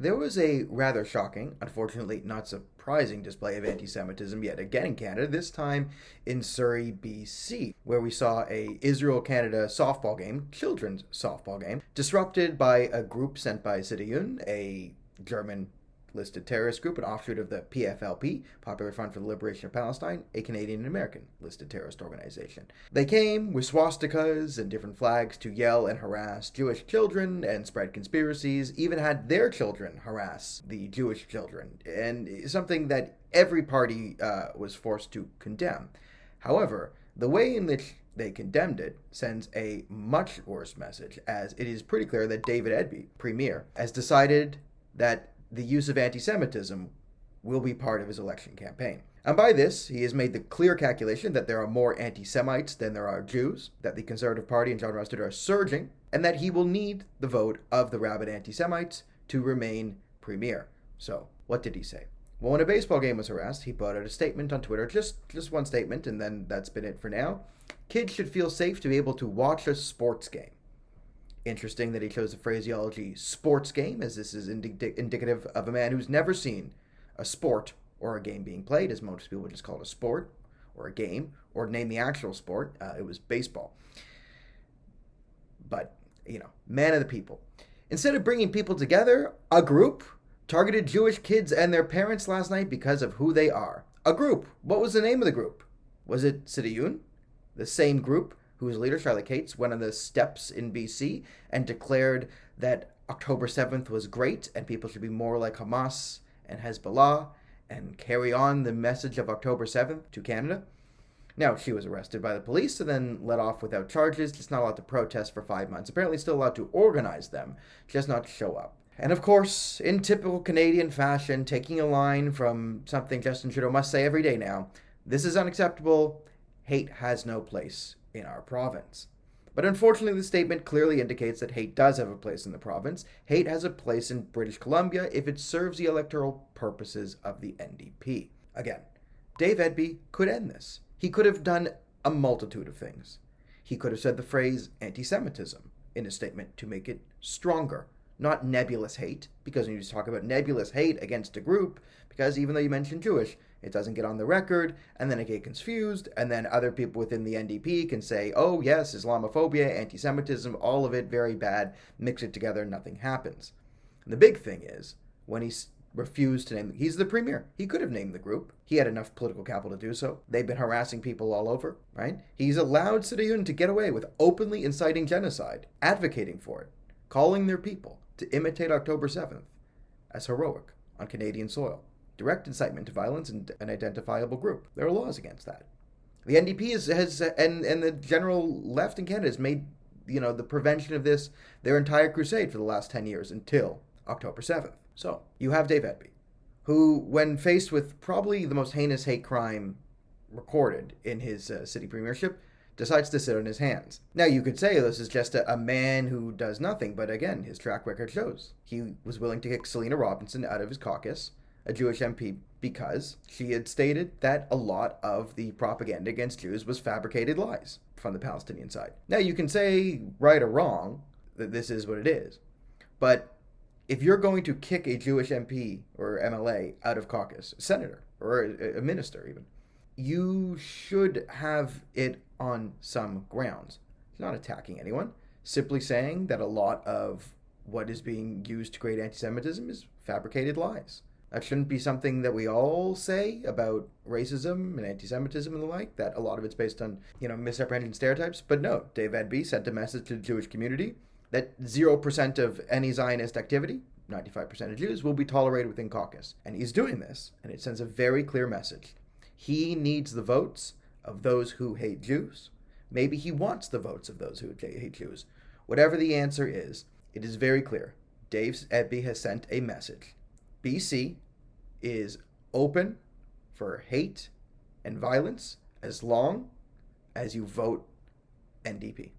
There was a rather shocking, unfortunately not surprising display of anti-Semitism yet again in Canada, this time in Surrey, BC, where we saw a Israel-Canada softball game, children's softball game, disrupted by a group sent by Samidoun, a German listed terrorist group, an offshoot of the PFLP, Popular Front for the Liberation of Palestine, a Canadian and American listed terrorist organization. They came with swastikas and different flags to yell and harass Jewish children and spread conspiracies, even had their children harass the Jewish children, and something that every party was forced to condemn. However, the way in which they condemned it sends a much worse message, as it is pretty clear that David Eby, Premier, has decided that the use of anti-Semitism will be part of his election campaign. And by this, he has made the clear calculation that there are more anti-Semites than there are Jews, that the Conservative Party and John Rossiter are surging, and that he will need the vote of the rabid anti-Semites to remain Premier. So, what did he say? Well, when a baseball game was harassed, he put out a statement on Twitter, just one statement, and then that's been it for now. Kids should feel safe to be able to watch a sports game. Interesting that he chose the phraseology sports game, as this is indicative of a man who's never seen a sport or a game being played, as most people would just call it a sport or a game, or name the actual sport. It was baseball. But, man of the people. Instead of bringing people together, a group targeted Jewish kids and their parents last night because of who they are. A group. What was the name of the group? Was it Samidoun? The same group whose leader, Charlotte Cates, went on the steps in BC and declared that October 7th was great and people should be more like Hamas and Hezbollah and carry on the message of October 7th to Canada. Now, she was arrested by the police and then let off without charges, just not allowed to protest for 5 months. Apparently still allowed to organize them, just not to show up. And of course, in typical Canadian fashion, taking a line from something Justin Trudeau must say every day now, this is unacceptable. Hate has no place in our province. But unfortunately, the statement clearly indicates that hate does have a place in the province. Hate has a place in British Columbia if it serves the electoral purposes of the NDP. Again, Dave Eby could end this. He could have done a multitude of things. He could have said the phrase anti-Semitism in his statement to make it stronger, not nebulous hate, because when you talk about nebulous hate against a group, because even though you mention Jewish, it doesn't get on the record, and then it get confused, and then other people within the NDP can say, oh yes, Islamophobia, anti-Semitism, all of it very bad, mix it together, nothing happens. And the big thing is, when he refused to name, he's the Premier. He could have named the group. He had enough political capital to do so. They've been harassing people all over, right? He's allowed Samidoun to get away with openly inciting genocide, advocating for it, calling their people to imitate October 7th as heroic on Canadian soil. Direct incitement to violence and an identifiable group. There are laws against that. The NDP and the general left in Canada has made, the prevention of this their entire crusade for the last 10 years until October 7th. So, you have Dave Eby, who, when faced with probably the most heinous hate crime recorded in his city premiership, decides to sit on his hands. Now, you could say this is just a man who does nothing, but again, his track record shows. He was willing to kick Selena Robinson out of his caucus, a Jewish MP, because she had stated that a lot of the propaganda against Jews was fabricated lies from the Palestinian side. Now, you can say, right or wrong, that this is what it is. But if you're going to kick a Jewish MP or MLA out of caucus, a senator, or a minister even, you should have it on some grounds. It's not attacking anyone, simply saying that a lot of what is being used to create anti-Semitism is fabricated lies. That shouldn't be something that we all say about racism and anti-Semitism and the like, that a lot of it's based on, misapprehension stereotypes. But no, Dave Eby sent a message to the Jewish community that 0% of any Zionist activity, 95% of Jews, will be tolerated within caucus. And he's doing this, and it sends a very clear message. He needs the votes of those who hate Jews. Maybe he wants the votes of those who hate Jews. Whatever the answer is, it is very clear. Dave Eby has sent a message. BC is open for hate and violence as long as you vote NDP.